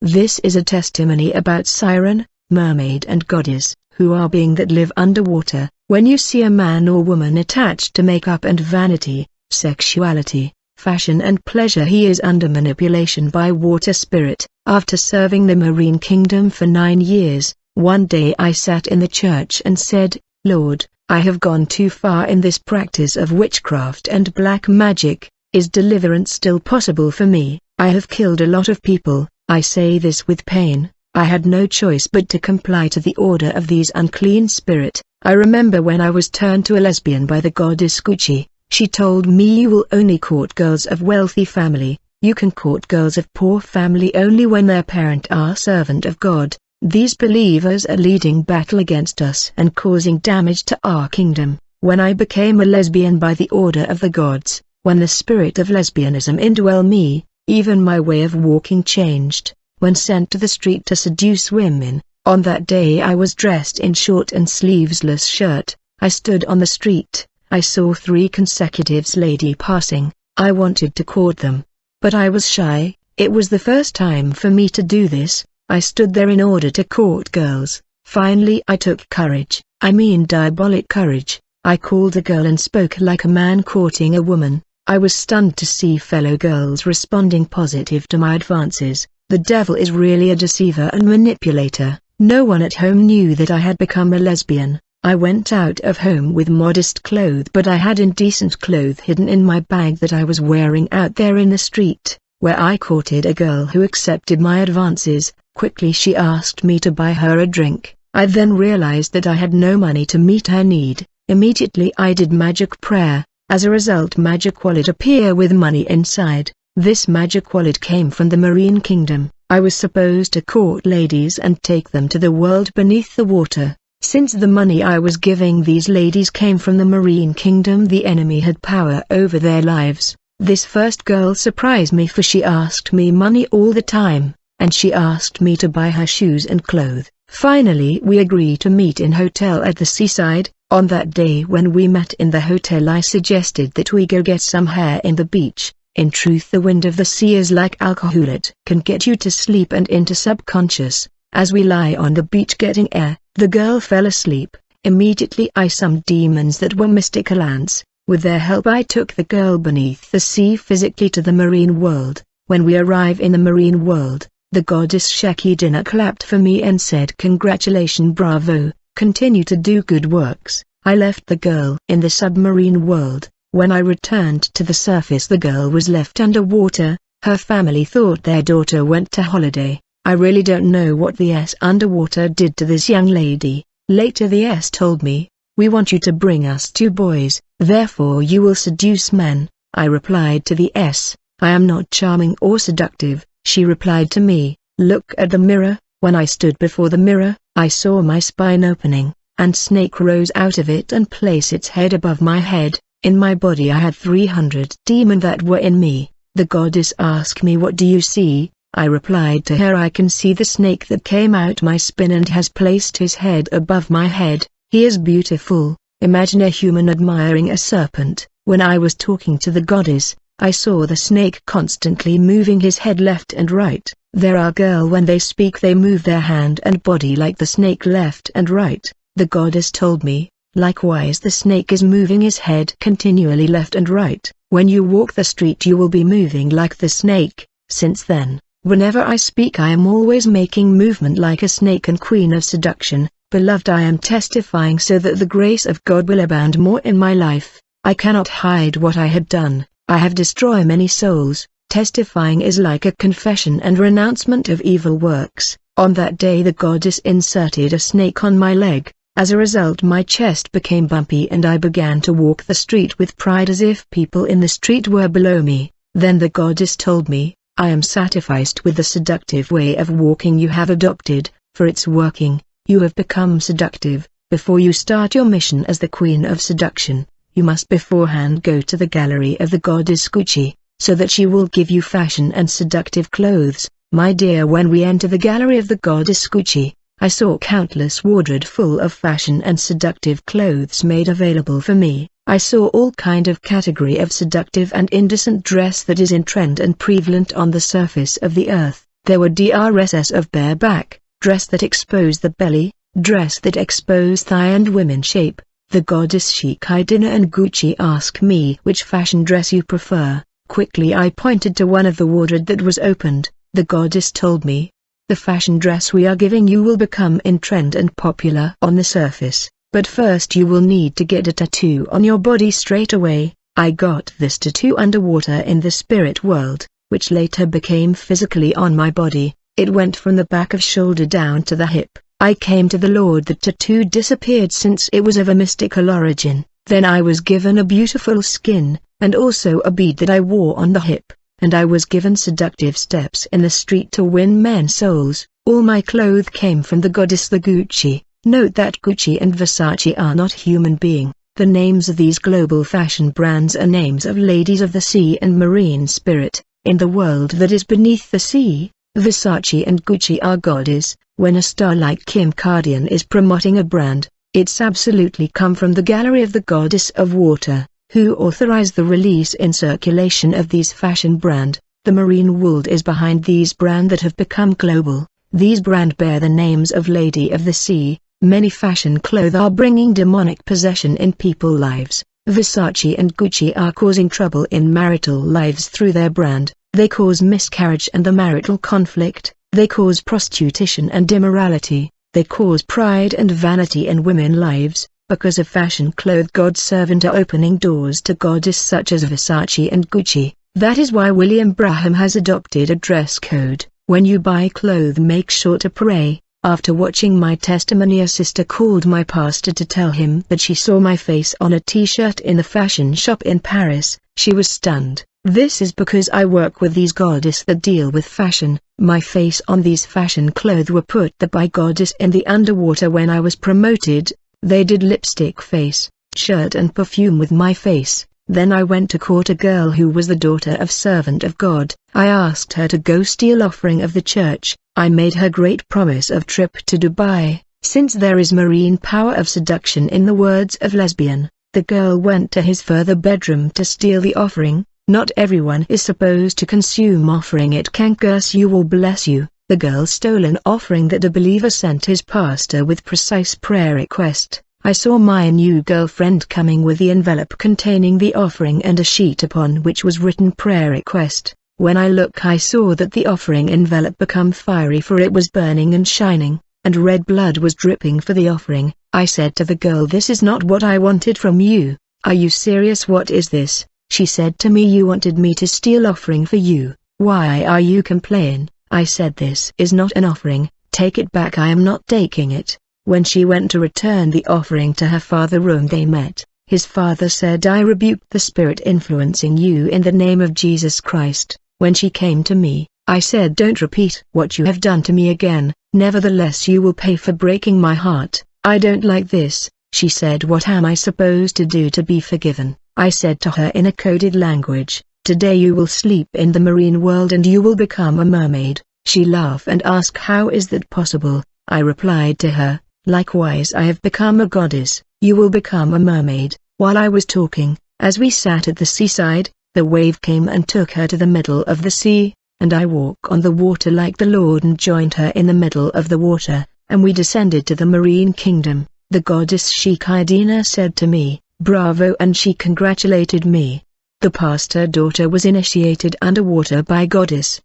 This is a testimony about siren, mermaid and goddess, who are beings that live underwater. When you see a man or woman attached to makeup and vanity, sexuality, fashion and pleasure, he is under manipulation by water spirit. After serving the marine kingdom for 9 years, one day I sat in the church and said, Lord, I have gone too far in this practice of witchcraft and black magic. Is deliverance still possible for me? I have killed a lot of people. I say this with pain. I had no choice but to comply to the order of these unclean spirits. I remember when I was turned to a lesbian by the goddess Gucci. She told me, you will only court girls of wealthy family. You can court girls of poor family only when their parent are servant of God. These believers are leading battle against us and causing damage to our kingdom. When I became a lesbian by the order of the gods, when the spirit of lesbianism indwelled me, even my way of walking changed. When sent to the street to seduce women, on that day I was dressed in short and sleeveless shirt. I stood on the street. I saw 3 consecutive ladies passing. I wanted to court them, but I was shy. It was the first time for me to do this. I stood there in order to court girls. Finally I took courage, I mean diabolic courage. I called a girl and spoke like a man courting a woman. I was stunned to see fellow girls responding positive to my advances. The devil is really a deceiver and manipulator. No one at home knew that I had become a lesbian. I went out of home with modest clothes, but I had indecent clothes hidden in my bag that I was wearing out there in the street, where I courted a girl who accepted my advances. Quickly she asked me to buy her a drink. I then realized that I had no money to meet her need. Immediately I did magic prayer. As a result, magic wallet appeared with money inside. This magic wallet came from the marine kingdom. I was supposed to court ladies and take them to the world beneath the water. Since the money I was giving these ladies came from the marine kingdom, the enemy had power over their lives. This first girl surprised me, for she asked me money all the time, and she asked me to buy her shoes and clothes. Finally we agreed to meet in hotel at the seaside. On that day when we met in the hotel, I suggested that we go get some hair in the beach. In truth, the wind of the sea is like alcohol, it can get you to sleep and into subconscious. As we lie on the beach getting air, the girl fell asleep. Immediately I summoned demons that were mystical ants. With their help I took the girl beneath the sea physically to the marine world. When we arrive in the marine world, the goddess Shekidina clapped for me and said, "Congratulations, bravo, continue to do good works." I left the girl in the submarine world. When I returned to the surface, the girl was left underwater. Her family thought their daughter went to holiday. I really don't know what the underwater did to this young lady. Later the told me, "We want you to bring us 2 boys, therefore you will seduce men." I replied to the "I am not charming or seductive." She replied to me, "Look at the mirror." When I stood before the mirror, I saw my spine opening, and snake rose out of it and placed its head above my head. In my body I had 300 demons that were in me. The goddess asked me, "What do you see?" I replied to her, "I can see the snake that came out my spine and has placed his head above my head. He is beautiful." Imagine a human admiring a serpent. When I was talking to the goddess, I saw the snake constantly moving his head left and right. There are girls, when they speak they move their hand and body like the snake left and right. The goddess told me, likewise the snake is moving his head continually left and right. When you walk the street you will be moving like the snake. Since then, whenever I speak I am always making movement like a snake and queen of seduction. Beloved, I am testifying so that the grace of God will abound more in my life. I cannot hide what I had done. I have destroyed many souls. Testifying is like a confession and renouncement of evil works. On that day the goddess inserted a snake on my leg. As a result my chest became bumpy and I began to walk the street with pride as if people in the street were below me. Then the goddess told me, "I am satisfied with the seductive way of walking you have adopted, for it's working. You have become seductive. Before you start your mission as the queen of seduction, you must beforehand go to the gallery of the goddess Gucci, so that she will give you fashion and seductive clothes." My dear, when we enter the gallery of the goddess Gucci, I saw countless wardrobe full of fashion and seductive clothes made available for me. I saw all kind of category of seductive and indecent dress that is in trend and prevalent on the surface of the earth. There were dresses of bare back, dress that exposed the belly, dress that exposed thigh and women shape. The goddess Sheikh-i-Dinah and Gucci asked me which fashion dress you prefer. Quickly I pointed to one of the wardrobe that was opened. The goddess told me, the fashion dress we are giving you will become in trend and popular on the surface, but first you will need to get a tattoo on your body straight away. I got this tattoo underwater in the spirit world, which later became physically on my body. It went from the back of shoulder down to the hip. I came to the Lord. The tattoo disappeared since it was of a mystical origin. Then I was given a beautiful skin, and also a bead that I wore on the hip, and I was given seductive steps in the street to win men's souls. All my clothes came from the goddess the Gucci. Note that Gucci and Versace are not human beings. The names of these global fashion brands are names of ladies of the sea and marine spirit. In the world that is beneath the sea, Versace and Gucci are goddesses. When a star like Kim Kardashian is promoting a brand, it's absolutely come from the gallery of the goddess of water, who authorized the release in circulation of these fashion brand. The marine world is behind these brand that have become global. These brand bear the names of Lady of the Sea. Many fashion clothes are bringing demonic possession in people's lives. Versace and Gucci are causing trouble in marital lives through their brand. They cause miscarriage and the marital conflict. They cause prostitution and immorality. They cause pride and vanity in women's lives. Because of fashion clothes, God's servant are opening doors to goddesses such as Versace and Gucci. That is why William Branham has adopted a dress code. When you buy clothes, make sure to pray. After watching my testimony, a sister called my pastor to tell him that she saw my face on a t-shirt in the fashion shop in Paris. She was stunned. This is because I work with these goddesses that deal with fashion. My face on these fashion clothes were put there by goddess in the underwater when I was promoted. They did lipstick, face, shirt and perfume with my face. Then I went to court a girl who was the daughter of servant of God. I asked her to go steal offering of the church. I made her great promise of trip to Dubai. Since there is marine power of seduction in the words of lesbian, the girl went to his further bedroom to steal the offering. Not everyone is supposed to consume offering. It can curse you or bless you. The girl stole an offering that a believer sent his pastor with precise prayer request. I saw my new girlfriend coming with the envelope containing the offering and a sheet upon which was written prayer request. When I looked, I saw that the offering envelope became fiery, for it was burning and shining, and red blood was dripping for the offering. I said to the girl, "This is not what I wanted from you. Are you serious? What is this?" She said to me, "You wanted me to steal offering for you. Why are you complaining?" I said, "This is not an offering. Take it back. I am not taking it." When she went to return the offering to her father room, they met. His father said, "I rebuked the spirit influencing you in the name of Jesus Christ." When she came to me, I said, "Don't repeat what you have done to me again. Nevertheless, you will pay for breaking my heart. I don't like this." She said, "What am I supposed to do to be forgiven?" I said to her in a coded language, "Today you will sleep in the marine world and you will become a mermaid." She laughed and asked, "How is that possible?" I replied to her, "Likewise I have become a goddess. You will become a mermaid." While I was talking, as we sat at the seaside, the wave came and took her to the middle of the sea, and I walked on the water like the Lord and joined her in the middle of the water, and we descended to the marine kingdom. The goddess Sheikh-i-Dinah said to me, "Bravo," and she congratulated me. The pastor daughter was initiated underwater by goddess.